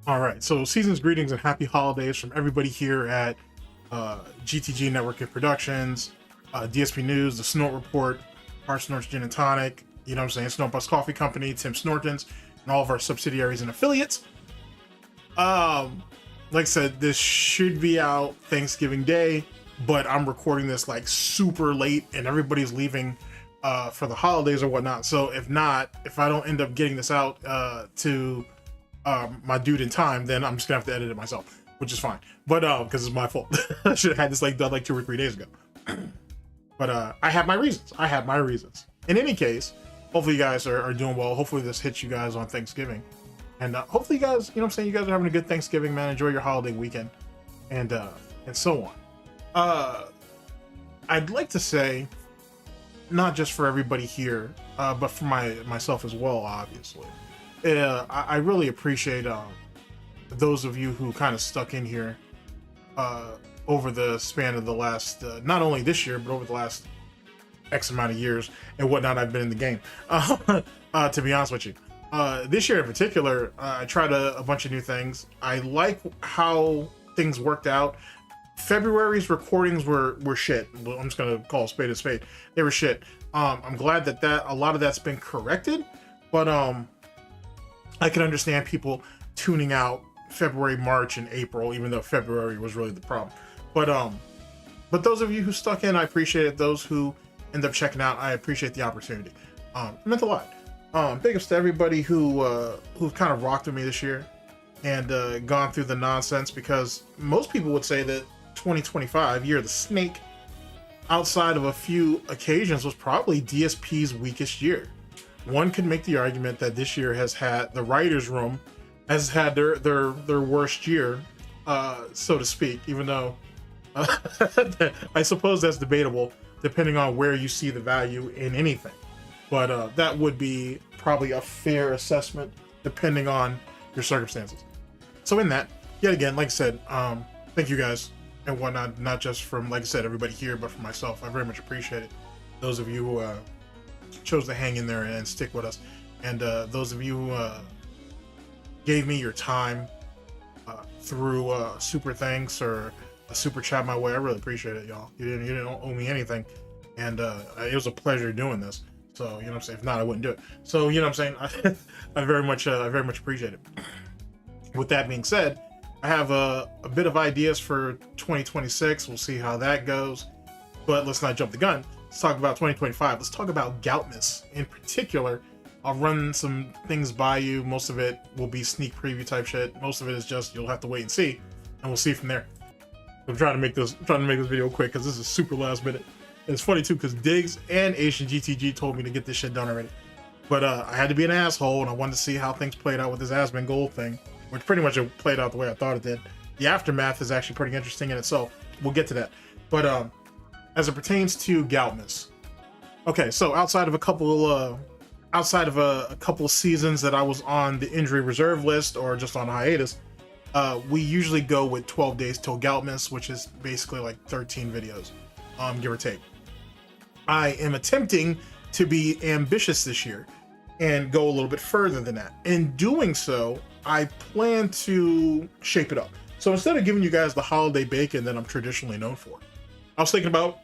All right, so season's greetings and happy holidays from everybody here at GTG Network and Productions, DSPNEWS, the Snort Report, our Snorts Gin and Tonic, you know what I'm saying, SnortBucks Coffee Company, Tim Snortons, and all of our subsidiaries and affiliates. Like I said, this should be out Thanksgiving Day, but I'm recording this like super late and everybody's leaving for the holidays or whatnot. So if I don't end up getting this out to my dude in time, then I'm just gonna have to edit it myself, which is fine. But because it's my fault. I should have had this like done like 2 or 3 days ago. But I have my reasons. In any case, hopefully you guys are doing well. Hopefully this hits you guys on Thanksgiving. And hopefully you guys, you know what I'm saying, you guys are having a good Thanksgiving, man. Enjoy your holiday weekend. And so on. I'd like to say, not just for everybody here, but for myself as well, obviously. I really appreciate those of you who kind of stuck in here over the span of the last, not only this year, but over the last X amount of years and whatnot I've been in the game, to be honest with you. This year in particular, I tried a bunch of new things. I like how things worked out. February's recordings were shit. I'm just gonna call a spade a spade. They were shit. I'm glad that a lot of that's been corrected, but I can understand people tuning out February, March, and April, even though February was really the problem. But those of you who stuck in, I appreciate it. Those who end up checking out, I appreciate the opportunity. It meant a lot. Big ups to everybody who've kind of rocked with me this year and gone through the nonsense, because most people would say that 2025, year of the snake, outside of a few occasions, was probably DSP's weakest year. One could make the argument that this year has had, the writers' room has had their worst year, so to speak, even though I suppose that's debatable depending on where you see the value in anything. But that would be probably a fair assessment depending on your circumstances. So in that, yet again, like I said, thank you guys and whatnot, not just from, like I said, everybody here, but from myself. I very much appreciate it. Those of you who chose to hang in there and stick with us, and those of you who gave me your time through super thanks or a super chat my way, I really appreciate it, y'all. You didn't owe me anything, and it was a pleasure doing this. So you know what I'm saying. If not, I wouldn't do it. So you know what I'm saying. I very much appreciate it. With that being said, I have a bit of ideas for 2026. We'll see how that goes, but let's not jump the gun. Let's talk about 2025. Let's talk about Goutmas in particular. I'll run some things by you. Most of it will be sneak preview type shit. Most of it is just you'll have to wait and see, and we'll see from there. I'm trying to make this video quick because this is super last minute. And it's funny too because Diggs and Asian GTG told me to get this shit done already, but I had to be an asshole and I wanted to see how things played out with this Aspen Gold thing, which pretty much played out the way I thought it did. The aftermath is actually pretty interesting in itself. We'll get to that, but as it pertains to Goutmas, okay, so outside of a couple seasons that I was on the injury reserve list or just on hiatus, we usually go with 12 days till Goutmas, which is basically like 13 videos, give or take. I am attempting to be ambitious this year and go a little bit further than that. In doing so, I plan to shape it up. So instead of giving you guys the holiday bacon that I'm traditionally known for, I was thinking about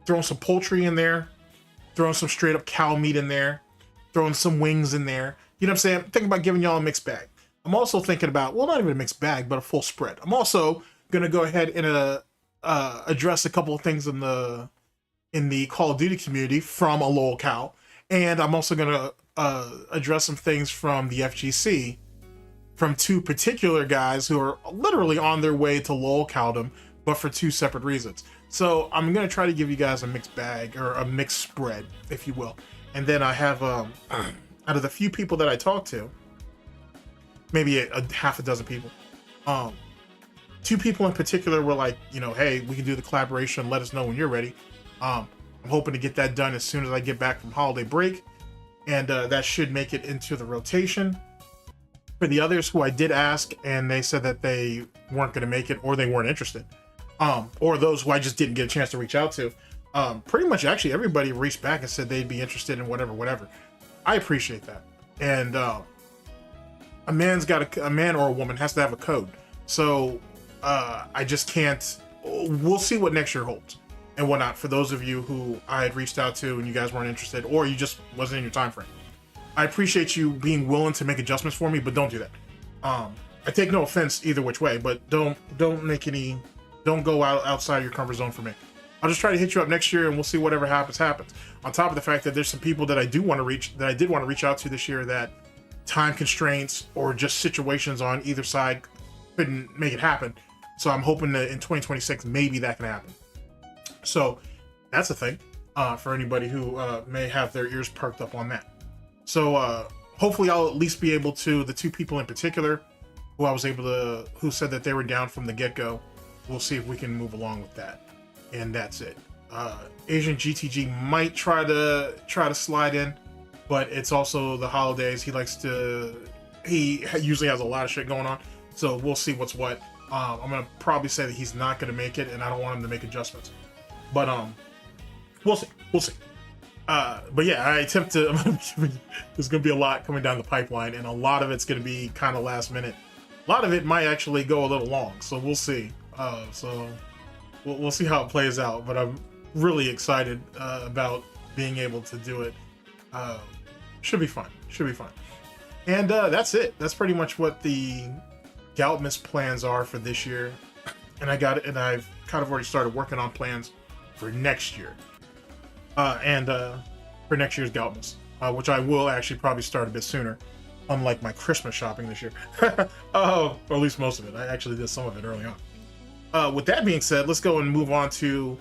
throwing some poultry in there, throwing some straight up cow meat in there, throwing some wings in there. You know what I'm saying? I'm thinking about giving y'all a mixed bag. I'm also thinking about, well, not even a mixed bag, but a full spread. I'm also going to go ahead and address a couple of things in the Call of Duty community from a lolcow. And I'm also going to address some things from the FGC from 2 particular guys who are literally on their way to lolcowdom, but for 2 separate reasons. So I'm going to try to give you guys a mixed bag, or a mixed spread, if you will. And then I have, out of the few people that I talked to, maybe a half a dozen people, 2 people in particular were like, you know, hey, we can do the collaboration. Let us know when you're ready. I'm hoping to get that done as soon as I get back from holiday break. And that should make it into the rotation. For the others who I did ask, and they said that they weren't going to make it, or they weren't interested, or those who I just didn't get a chance to reach out to, pretty much actually everybody reached back and said they'd be interested in whatever. I appreciate that. And a man or a woman has to have a code. So I just can't. We'll see what next year holds and whatnot. For those of you who I had reached out to and you guys weren't interested, or you just wasn't in your time frame, I appreciate you being willing to make adjustments for me, but don't do that. I take no offense either which way, but don't go outside your comfort zone for me. I'll just try to hit you up next year and we'll see whatever happens. On top of the fact that there's some people that I did want to reach out to this year that time constraints or just situations on either side couldn't make it happen. So I'm hoping that in 2026, maybe that can happen. So that's a thing for anybody who may have their ears perked up on that. So hopefully I'll at least be able to, the two people in particular who said that they were down from the get-go, we'll see if we can move along with that. And that's it. Asian GTG might try to slide in, but it's also the holidays. He usually has a lot of shit going on, so we'll see what's what. I'm gonna probably say that he's not gonna make it, and I don't want him to make adjustments. But we'll see. But yeah, I attempt to. There's gonna be a lot coming down the pipeline, and a lot of it's gonna be kind of last minute. A lot of it might actually go a little long, so we'll see. So we'll see how it plays out. But I'm really excited about being able to do it. Should be fun. And that's it. That's pretty much what the Goutmas plans are for this year. And I've kind of already started working on plans for next year. For next year's Goutmas, which I will actually probably start a bit sooner, unlike my Christmas shopping this year. Or at least most of it. I actually did some of it early on. With that being said, let's go and move on to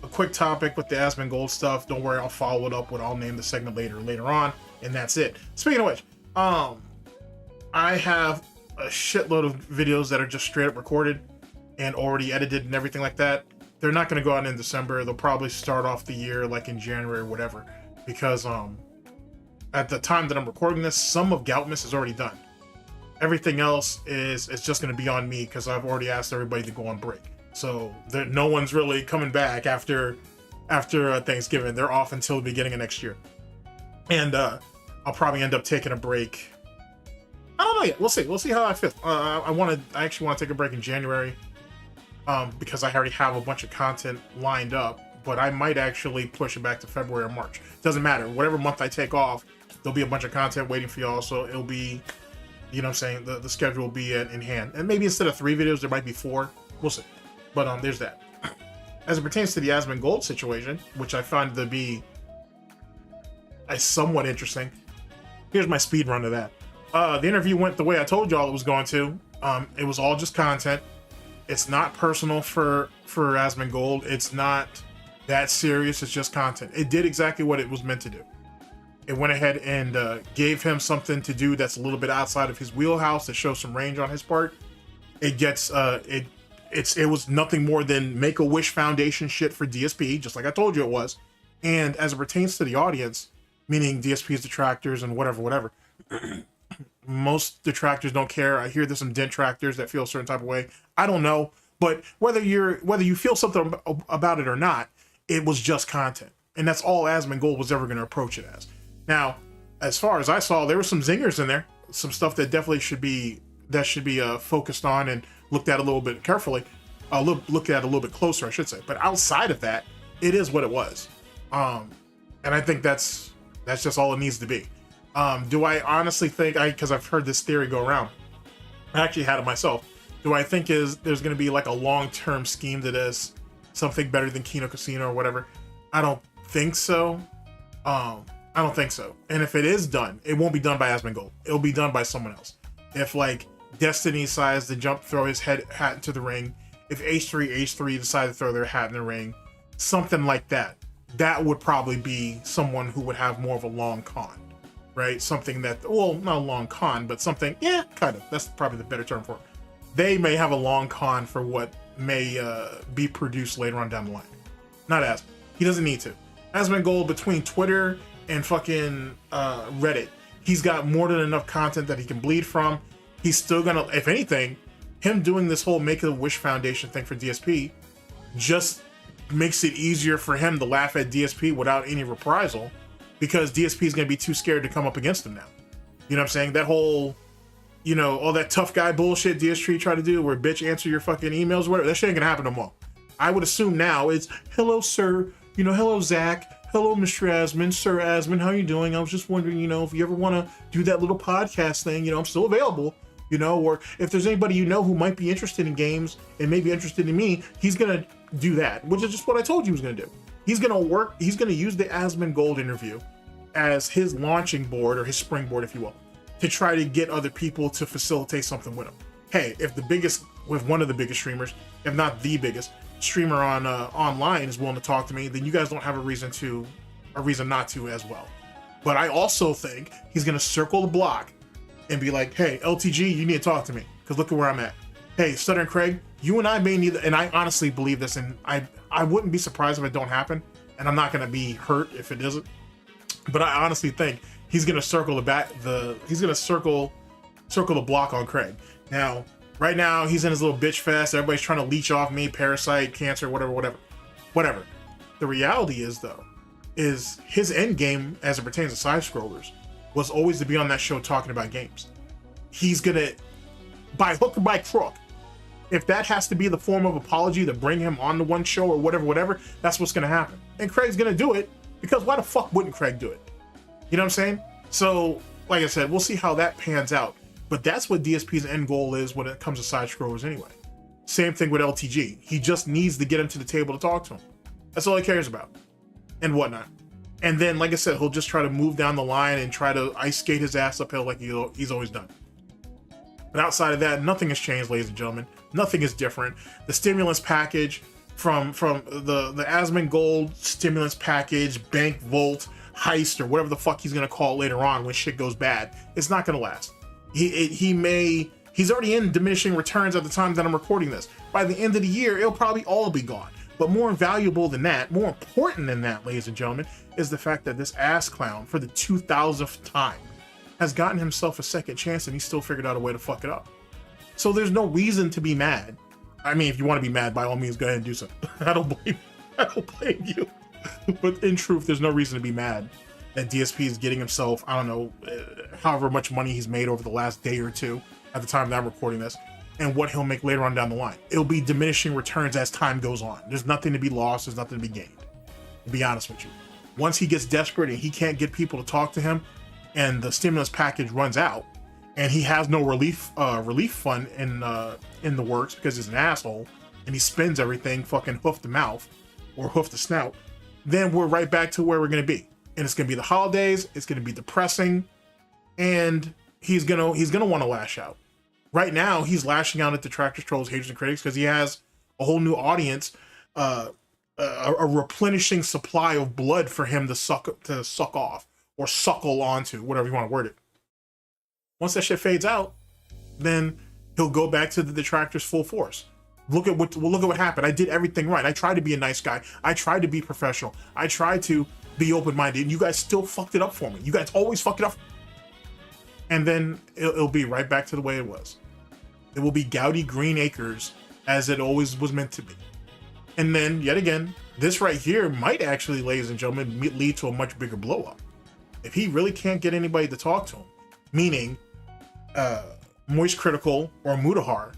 a quick topic with the Asmongold stuff. Don't worry, I'll follow it up with, I'll name the segment later on, and that's it. Speaking of which, I have a shitload of videos that are just straight up recorded and already edited and everything like that. They're not going to go out in December. They'll probably start off the year like in January or whatever, because at the time that I'm recording this, some of Goutmas is already done. Everything else is just going to be on me because I've already asked everybody to go on break. So no one's really coming back after Thanksgiving. They're off until the beginning of next year. And I'll probably end up taking a break. I don't know yet. We'll see. We'll see how I feel. I actually want to take a break in January because I already have a bunch of content lined up. But I might actually push it back to February or March. Doesn't matter. Whatever month I take off, there'll be a bunch of content waiting for y'all. So it'll be, you know what I'm saying, the schedule will be in hand. And maybe instead of 3 videos, there might be 4. We'll see. But there's that. As it pertains to the Asmongold situation, which I find to be somewhat interesting, here's my speed run to that. The interview went the way I told y'all it was going to. It was all just content. It's not personal for Asmongold. It's not that serious. It's just content. It did exactly what it was meant to do. It went ahead and gave him something to do that's a little bit outside of his wheelhouse, to show some range on his part. It gets it was nothing more than Make-A-Wish Foundation shit for DSP, just like I told you it was. And as it pertains to the audience, meaning DSP's detractors and whatever, most detractors don't care. I hear there's some detractors that feel a certain type of way. I don't know, but whether you feel something about it or not, it was just content, and that's all Asmongold was ever going to approach it as. Now, as far as I saw, there were some zingers in there, some stuff that definitely should be focused on and looked at a little bit carefully, looked at a little bit closer, I should say. But outside of that, it is what it was, and I think that's just all it needs to be. Do I honestly think, because I've heard this theory go around, I actually had it myself. Do I think there's going to be like a long-term scheme to this, something better than Kino Casino or whatever? I don't think so. I don't think so. And if it is done, it won't be done by Asmongold. It'll be done by someone else. If like Destiny decides to throw his hat into the ring, if H3 decide to throw their hat in the ring, something like that, that would probably be someone who would have more of a long con, right? Something that, well, not a long con, but something, yeah, kind of. That's probably the better term for it. They may have a long con for what may be produced later on down the line. Not Asmon. He doesn't need to. Asmongold, between Twitter and fucking Reddit, he's got more than enough content that he can bleed from. He's still gonna, if anything, him doing this whole Make-A-Wish Foundation thing for DSP just makes it easier for him to laugh at DSP without any reprisal, because DSP is gonna be too scared to come up against him now. You know what I'm saying? That whole you know, all that tough guy bullshit DS3 try to do where bitch answer your fucking emails, whatever, that shit ain't gonna happen no more. I would assume now it's, hello, sir, you know, hello, Zach, hello, Mr. Asman, Sir Asman, how you doing? I was just wondering, you know, if you ever want to do that little podcast thing, you know, I'm still available, you know, or if there's anybody you know who might be interested in games and maybe interested in me, he's gonna do that, which is just what I told you he was gonna do. He's gonna use the Asman Gold interview as his launching board, or his springboard, if you will, to try to get other people to facilitate something with him. Hey, if one of the biggest streamers, if not the biggest streamer on online is willing to talk to me, then you guys don't have a reason not to as well. But I also think he's gonna circle the block and be like, hey, LTG, you need to talk to me, because look at where I'm at. Hey, Stutter and Craig, you and I may need, and I honestly believe this, and I wouldn't be surprised if it don't happen, and I'm not gonna be hurt if it doesn't. But I honestly think he's gonna circle circle the block on Craig. Now, right now, he's in his little bitch fest. Everybody's trying to leech off me, parasite, cancer, whatever. The reality is, though, is his end game as it pertains to side scrollers was always to be on that show talking about games. He's gonna, by hook or by crook, if that has to be the form of apology to bring him on the one show or whatever, that's what's gonna happen. And Craig's gonna do it, because why the fuck wouldn't Craig do it? You know what I'm saying? So, like I said, we'll see how that pans out. But that's what DSP's end goal is when it comes to side scrollers anyway. Same thing with LTG. He just needs to get him to the table to talk to him. That's all he cares about. And whatnot. And then, like I said, he'll just try to move down the line and try to ice skate his ass uphill like he's always done. But outside of that, nothing has changed, ladies and gentlemen. Nothing is different. The stimulus package from the Asman Gold stimulus package, bank vault, heist, or whatever the fuck he's gonna call it later on when shit goes bad, it's not gonna last. He's already in diminishing returns at the time that I'm recording this. By the end of the year, it'll probably all be gone. But more valuable than that, more important than that, ladies and gentlemen, is the fact that this ass clown, for the 2000th time, has gotten himself a second chance, and he still figured out a way to fuck it up. So there's no reason to be mad. I mean, if you want to be mad, by all means, go ahead and do so. I don't blame you. But in truth, there's no reason to be mad that DSP is getting himself, I don't know, however much money he's made over the last day or two at the time that I'm recording this, and what he'll make later on down the line. It'll be diminishing returns as time goes on. There's nothing to be lost. There's nothing to be gained. To be honest with you. Once he gets desperate and he can't get people to talk to him, and the stimulus package runs out, and he has no relief fund in the works because he's an asshole, and he spends everything fucking hoof to mouth or hoof to snout, then we're right back to where we're gonna be. And it's gonna be the holidays, it's gonna be depressing, and he's gonna want to lash out. Right now, he's lashing out at detractors, trolls, haters, and critics because he has a whole new audience, a replenishing supply of blood for him to suck off or suckle onto, whatever you want to word it. Once that shit fades out, then he'll go back to the detractors full force. Look at what happened. I did everything right. I tried to be a nice guy. I tried to be professional. I tried to be open-minded, and you guys still fucked it up for me. You guys always fuck it up. And then it'll be right back to the way it was. It will be Gouty Green Acres as it always was meant to be. And then, yet again, this right here might actually, ladies and gentlemen, lead to a much bigger blow-up. If he really can't get anybody to talk to him, meaning Moist Critical or Mutahar,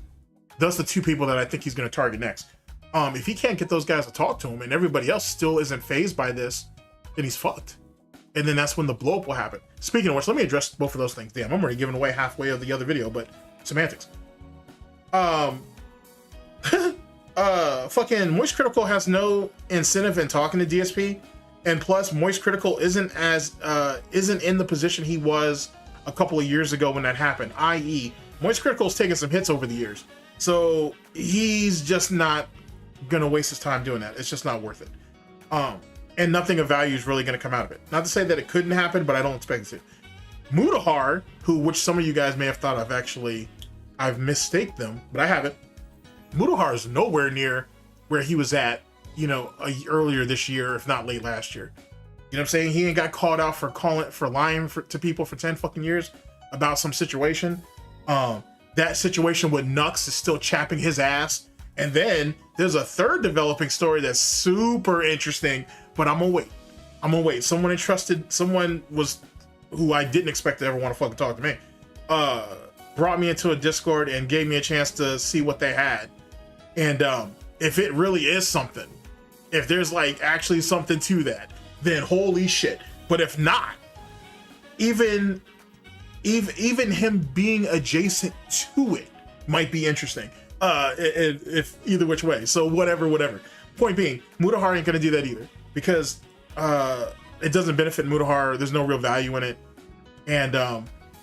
those are the two people that I think he's going to target next. If he can't get those guys to talk to him and everybody else still isn't fazed by this, then he's fucked. And then that's when the blow-up will happen. Speaking of which, let me address both of those things. Damn, I'm already giving away halfway of the other video, but semantics. Fucking Moist Critical has no incentive in talking to DSP, and plus Moist Critical isn't in the position he was a couple of years ago when that happened, i.e. Moist Critical's taken some hits over the years, so he's just not gonna waste his time doing that. It's just not worth it. And nothing of value is really gonna come out of it. Not to say that it couldn't happen, but I don't expect it to. Mutahar, which some of you guys may have thought I've misstaked them, but I haven't. Mutahar is nowhere near where he was at, earlier this year, if not late last year. You know what I'm saying? He ain't got called out for lying to people for 10 fucking years about some situation. That situation with Nux is still chapping his ass. And then there's a third developing story that's super interesting, but I'm gonna wait. Someone who I didn't expect to ever want to fucking talk to me, brought me into a Discord and gave me a chance to see what they had. And if it really is something, if there's like actually something to that, then holy shit. But if not, even him being adjacent to it might be interesting. If either which way. So whatever. Point being, Mutahar ain't gonna do that either, because it doesn't benefit Mutahar. There's no real value in it. And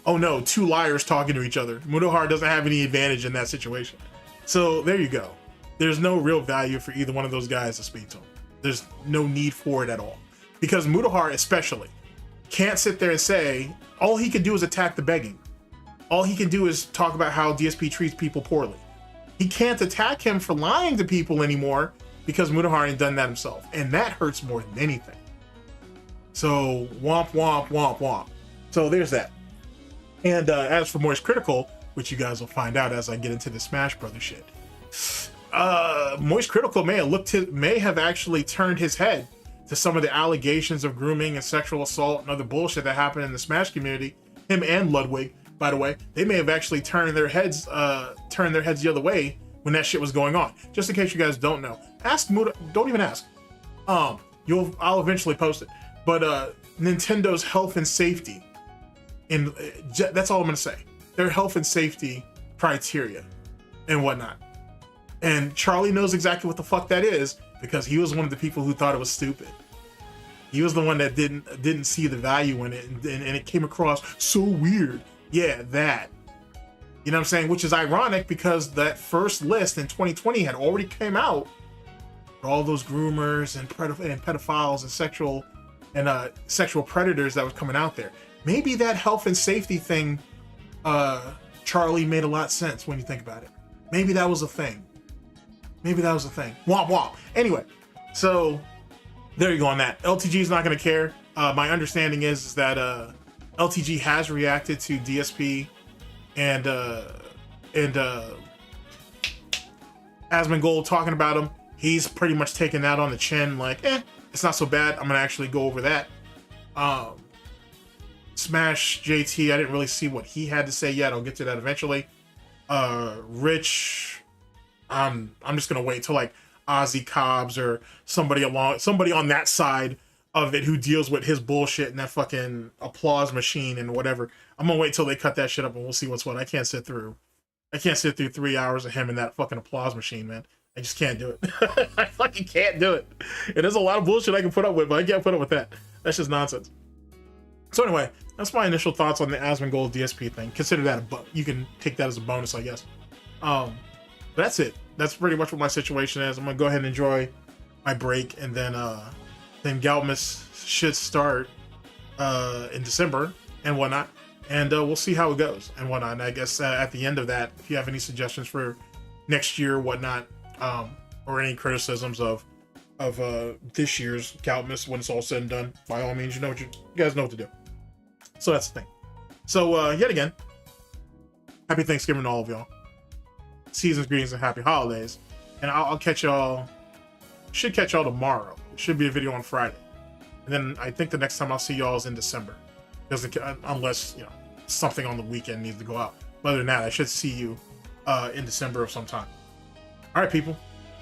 oh no, two liars talking to each other. Mutahar doesn't have any advantage in that situation. So there you go. There's no real value for either one of those guys to speak to him. There's no need for it at all. Because Mutahar especially can't sit there and say, all he can do is attack the begging. All he can do is talk about how DSP treats people poorly. He can't attack him for lying to people anymore because Mutahar ain't done that himself. And that hurts more than anything. So womp, womp, womp, womp. So there's that. And as for Moist Critical, which you guys will find out as I get into the Smash Brothers shit, Moist Critical may have actually turned his head to some of the allegations of grooming and sexual assault and other bullshit that happened in the Smash community. Him and Ludwig, by the way, they may have actually turned their heads the other way when that shit was going on. Just in case you guys don't know, ask Muda. Don't even ask. I'll eventually post it. But Nintendo's health and safety, and that's all I'm gonna say. Their health and safety criteria and whatnot. And Charlie knows exactly what the fuck that is, because he was one of the people who thought it was stupid. He was the one that didn't see the value in it, and it came across so weird. Yeah, that. You know what I'm saying? Which is ironic, because that first list in 2020 had already came out for all those groomers and pedophiles and sexual predators that was coming out there. Maybe that health and safety thing, Charlie, made a lot of sense when you think about it. Maybe that was a thing. Womp womp. Anyway, so there you go on that. LTG is not going to care. My understanding is that LTG has reacted to DSP and Asmongold talking about him. He's pretty much taken that on the chin, like, it's not so bad. I'm gonna actually go over that. Smash JT, I didn't really see what he had to say yet. I'll get to that eventually. Rich, I'm just gonna wait till like Ozzy Cobbs or somebody on that side of it who deals with his bullshit and that fucking applause machine and whatever. I'm gonna wait till they cut that shit up and we'll see what's what. I can't sit through 3 hours of him in that fucking applause machine, man. I just can't do it. I fucking can't do it. And there's a lot of bullshit I can put up with, but I can't put up with that. That's just nonsense. So anyway, that's my initial thoughts on the Asmongold DSP thing. Consider that you can take that as a bonus, I guess. But that's it. That's pretty much what my situation is. I'm gonna go ahead and enjoy my break, and then Goutmas should start in December and whatnot, and we'll see how it goes and whatnot. And I guess at the end of that, if you have any suggestions for next year, whatnot, or any criticisms of this year's Goutmas when it's all said and done, by all means, you guys know what to do. So that's the thing. So yet again, happy Thanksgiving to all of y'all. Season's greetings and happy holidays. And I'll catch y'all. Should catch y'all tomorrow. It should be a video on Friday. And then I think the next time I'll see y'all is in December. Unless, something on the weekend needs to go out. But other than that, I should see you in December of some time. All right, people.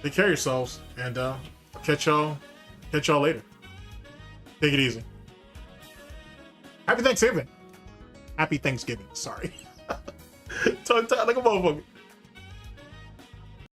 Take care of yourselves. And I'll catch y'all later. Take it easy. Happy Thanksgiving. Sorry. Tongue tied like a motherfucker.